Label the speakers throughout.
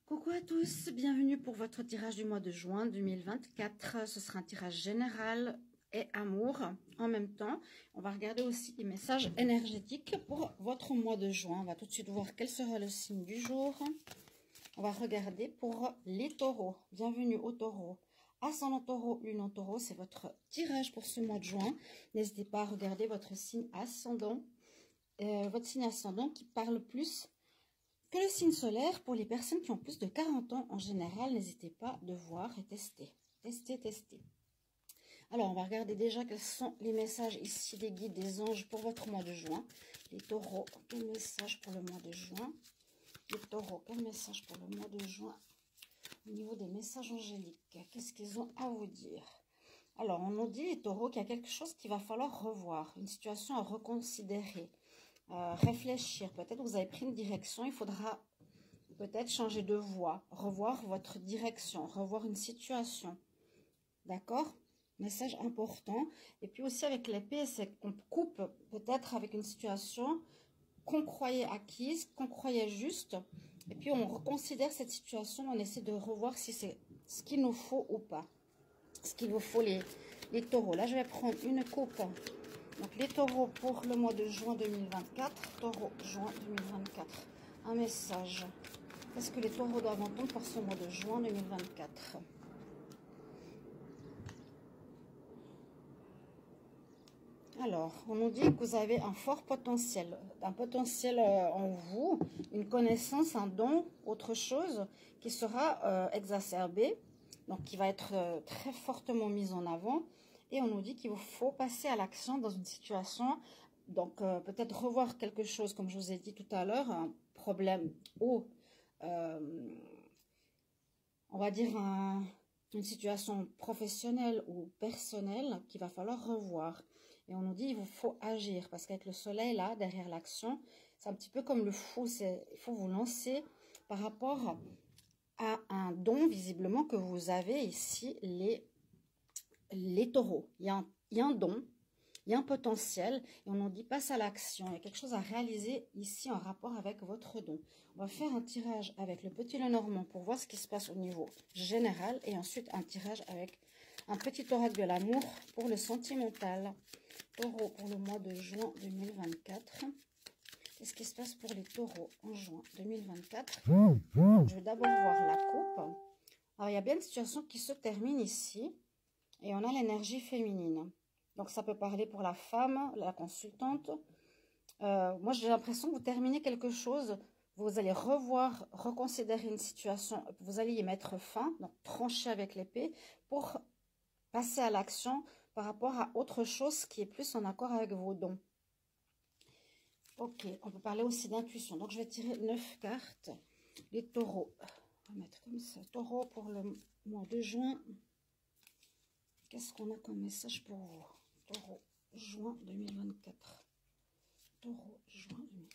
Speaker 1: Coucou à tous, bienvenue pour votre tirage du mois de juin 2024. Ce sera un tirage général et amour en même temps. On va regarder aussi les messages énergétiques pour votre mois de juin. On va tout de suite voir quel sera le signe du jour. On va regarder pour les taureaux. Bienvenue aux taureaux. Ascendant taureau, lune en taureau, c'est votre tirage pour ce mois de juin. N'hésitez pas à regarder votre signe ascendant. Votre signe ascendant qui parle plus que le signe solaire. Pour les personnes qui ont plus de 40 ans en général, n'hésitez pas de voir et tester. Tester. Alors, on va regarder déjà quels sont les messages ici des guides, des anges pour votre mois de juin. Les taureaux, quel message pour le mois de juin? Les taureaux, quel message pour le mois de juin? Au niveau des messages angéliques, qu'est-ce qu'ils ont à vous dire? Alors, on nous dit, les taureaux, qu'il y a quelque chose qu'il va falloir revoir, une situation à reconsidérer. Réfléchir, peut-être vous avez pris une direction, il faudra peut-être changer de voie, revoir votre direction, revoir une situation, d'accord? Message important. Et puis aussi avec l'épée, c'est qu'on coupe peut-être avec une situation qu'on croyait acquise, qu'on croyait juste, et puis on reconsidère cette situation, on essaie de revoir si c'est ce qu'il nous faut ou pas, ce qu'il vous faut les taureaux. Là je vais prendre une coupe. Donc, les taureaux pour le mois de juin 2024. Taureau, juin 2024. Un message. Qu'est-ce que les taureaux doivent entendre pour ce mois de juin 2024? Alors, on nous dit que vous avez un fort potentiel. Un potentiel en vous, une connaissance, un don, autre chose qui sera exacerbé. Donc, qui va être très fortement mise en avant. Et on nous dit qu'il vous faut passer à l'action dans une situation, donc peut-être revoir quelque chose, comme je vous ai dit tout à l'heure, un problème ou, on va dire, une situation professionnelle ou personnelle qu'il va falloir revoir. Et on nous dit qu'il vous faut agir, parce qu'avec le soleil là, derrière l'action, c'est un petit peu comme le fou, il faut vous lancer par rapport à un don, visiblement, que vous avez ici, les taureaux. Il y a un don, il y a un potentiel, et on nous dit passe à l'action. Il y a quelque chose à réaliser ici en rapport avec votre don. On va faire un tirage avec le petit Lenormand pour voir ce qui se passe au niveau général, et ensuite un tirage avec un petit oracle de l'amour pour le sentimental. Taureau pour le mois de juin 2024. Qu'est-ce qui se passe pour les taureaux en juin 2024? Je vais d'abord voir la coupe. Alors, il y a bien une situation qui se termine ici. Et on a l'énergie féminine. Donc, ça peut parler pour la femme, la consultante. Moi, j'ai l'impression que vous terminez quelque chose. Vous allez revoir, reconsidérer une situation. Vous allez y mettre fin, donc trancher avec l'épée pour passer à l'action par rapport à autre chose qui est plus en accord avec vos dons. Ok, on peut parler aussi d'intuition. Donc, je vais tirer 9 cartes. Les taureaux. On va mettre comme ça. Taureau pour le mois de juin. Qu'est-ce qu'on a comme message pour vous? Taureau, juin 2024. Taureau, juin 2024.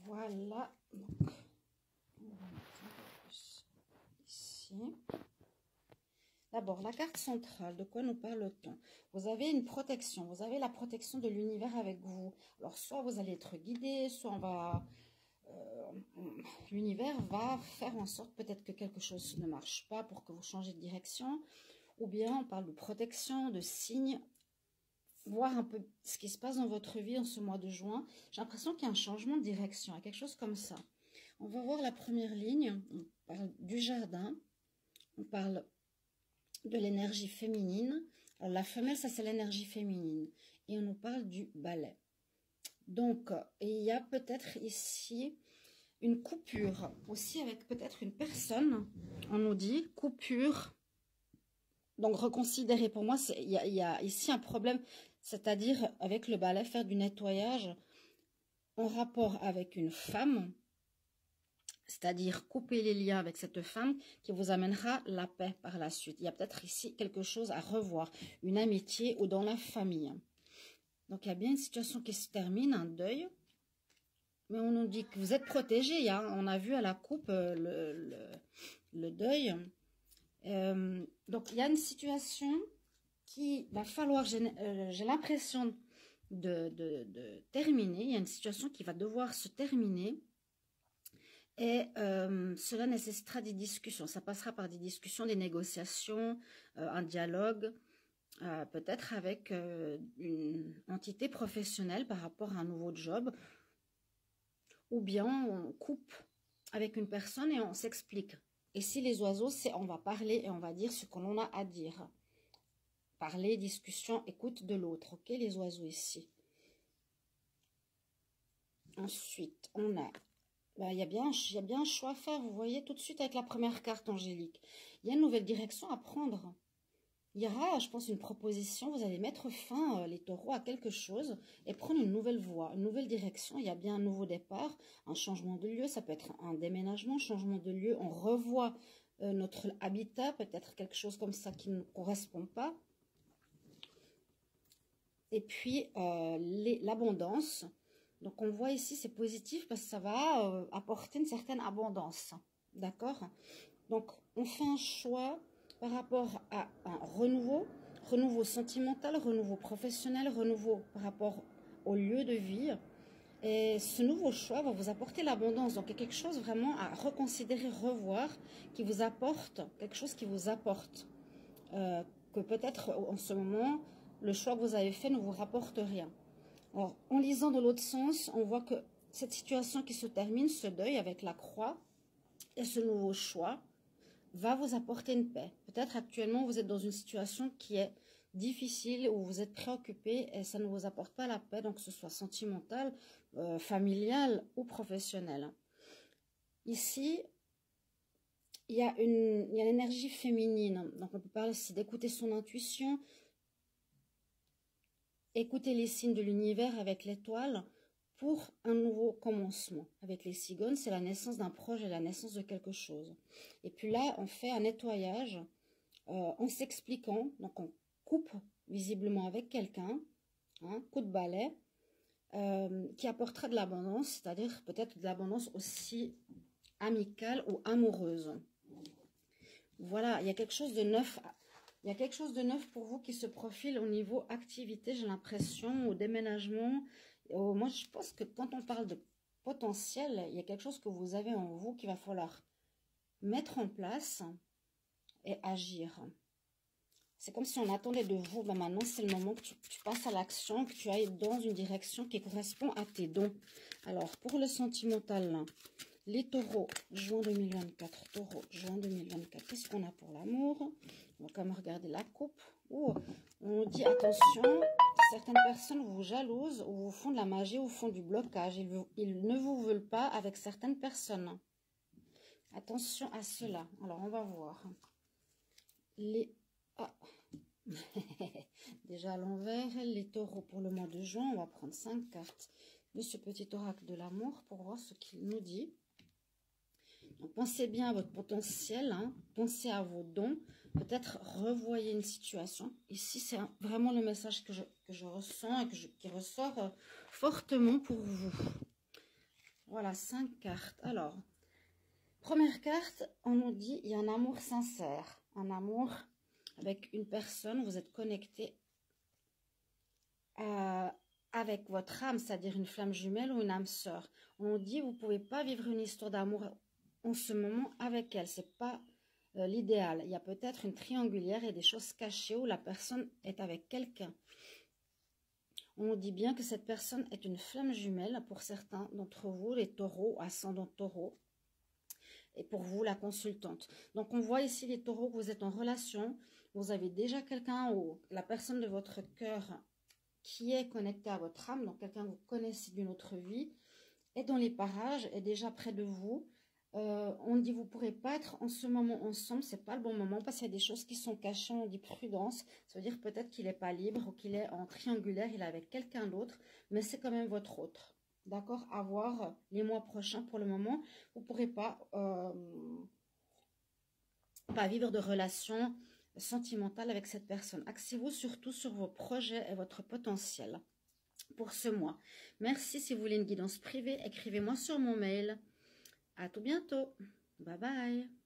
Speaker 1: Voilà. Donc, on va mettre un peu plus ici. D'abord, la carte centrale, de quoi nous parle-t-on? Vous avez une protection, vous avez la protection de l'univers avec vous. Alors, soit vous allez être guidé, soit l'univers va faire en sorte peut-être que quelque chose ne marche pas pour que vous changez de direction. Ou bien, on parle de protection, de signes. Voir un peu ce qui se passe dans votre vie en ce mois de juin. J'ai l'impression qu'il y a un changement de direction, il y a quelque chose comme ça. On va voir la première ligne. On parle du jardin. On parle de l'énergie féminine. Alors, la femelle, ça c'est l'énergie féminine. Et on nous parle du balai. Donc, il y a peut-être ici une coupure. Aussi avec peut-être une personne. On nous dit coupure. Donc, reconsidérer. Pour moi, il y a ici un problème. C'est-à-dire, avec le balai, faire du nettoyage en rapport avec une femme. C'est-à-dire couper les liens avec cette femme qui vous amènera la paix par la suite. Il y a peut-être ici quelque chose à revoir, une amitié ou dans la famille. Donc, il y a bien une situation qui se termine, un deuil. Mais on nous dit que vous êtes protégé. Hein. On a vu à la coupe le deuil. Donc, il y a une situation qui va falloir, j'ai l'impression de terminer. Il y a une situation qui va devoir se terminer. Et cela nécessitera des discussions. Ça passera par des discussions, des négociations, un dialogue, peut-être avec une entité professionnelle par rapport à un nouveau job. Ou bien on coupe avec une personne et on s'explique. Et si les oiseaux, c'est on va parler et on va dire ce que l'on a à dire. Parler, discussion, écoute de l'autre. Ok, les oiseaux ici. Ensuite, on a... il y a bien un choix à faire, vous voyez, tout de suite avec la première carte angélique. Il y a une nouvelle direction à prendre. Il y aura, je pense, une proposition. Vous allez mettre fin, les taureaux, à quelque chose et prendre une nouvelle voie, une nouvelle direction. Il y a bien un nouveau départ, un changement de lieu. Ça peut être un déménagement, changement de lieu. On revoit notre habitat, peut-être quelque chose comme ça qui ne correspond pas. Et puis, l'abondance. Donc, on voit ici, c'est positif parce que ça va apporter une certaine abondance. D'accord? Donc, on fait un choix par rapport à un renouveau sentimental, renouveau professionnel, renouveau par rapport au lieu de vie. Et ce nouveau choix va vous apporter l'abondance. Donc, il y a quelque chose vraiment à reconsidérer, revoir, qui vous apporte, quelque chose qui vous apporte. Que peut-être en ce moment, le choix que vous avez fait ne vous rapporte rien. Alors, en lisant de l'autre sens, on voit que cette situation qui se termine, ce deuil avec la croix et ce nouveau choix, va vous apporter une paix. Peut-être actuellement, vous êtes dans une situation qui est difficile, où vous êtes préoccupé et ça ne vous apporte pas la paix, donc que ce soit sentimental, familial ou professionnel. Ici, il y a l'énergie féminine. Donc, on peut parler aussi d'écouter son intuition, écouter les signes de l'univers avec l'étoile pour un nouveau commencement. Avec les cigognes, c'est la naissance d'un projet, la naissance de quelque chose. Et puis là, on fait un nettoyage en s'expliquant. Donc, on coupe visiblement avec quelqu'un, hein, coup de balai, qui apportera de l'abondance, c'est-à-dire peut-être de l'abondance aussi amicale ou amoureuse. Voilà, il y a quelque chose de neuf. Il y a quelque chose de neuf pour vous qui se profile au niveau activité, j'ai l'impression, au déménagement. Moi, je pense que quand on parle de potentiel, il y a quelque chose que vous avez en vous qu'il va falloir mettre en place et agir. C'est comme si on attendait de vous, ben maintenant c'est le moment que tu passes à l'action, que tu ailles dans une direction qui correspond à tes dons. Alors, pour le sentimental, là, les taureaux, juin 2024, taureau, juin 2024, qu'est-ce qu'on a pour l'amour? On va quand même regarder la coupe. Oh, on dit attention, certaines personnes vous jalousent ou vous font de la magie ou font du blocage. Ils ne vous veulent pas avec certaines personnes. Attention à cela. Alors, on va voir. Déjà à l'envers, les taureaux pour le mois de juin. On va prendre 5 cartes de ce petit oracle de l'amour pour voir ce qu'il nous dit. Donc, pensez bien à votre potentiel, hein. Pensez à vos dons, peut-être revoyez une situation. Ici, c'est vraiment le message que je ressens et qui ressort fortement pour vous. Voilà, 5 cartes. Alors, première carte, on nous dit il y a un amour sincère, un amour avec une personne, vous êtes connecté avec votre âme, c'est-à-dire une flamme jumelle ou une âme sœur. On nous dit vous ne pouvez pas vivre une histoire d'amour en ce moment avec elle, c'est pas l'idéal. Il y a peut-être une triangulaire et des choses cachées où la personne est avec quelqu'un. On nous dit bien que cette personne est une flamme jumelle pour certains d'entre vous, les taureaux, ascendant taureau, et pour vous, la consultante. Donc, on voit ici les taureaux que vous êtes en relation, vous avez déjà quelqu'un ou la personne de votre cœur qui est connectée à votre âme, donc quelqu'un que vous connaissez d'une autre vie, est dans les parages, est déjà près de vous. On dit vous ne pourrez pas être en ce moment ensemble, c'est pas le bon moment parce qu'il y a des choses qui sont cachées, on dit prudence, ça veut dire peut-être qu'il n'est pas libre ou qu'il est en triangulaire, il est avec quelqu'un d'autre, mais c'est quand même votre autre. D'accord, à voir les mois prochains. Pour le moment, vous ne pourrez pas vivre de relations sentimentales avec cette personne. Axez-vous surtout sur vos projets et votre potentiel pour ce mois. Merci. Si vous voulez une guidance privée, écrivez-moi sur mon mail. À tout bientôt. Bye bye.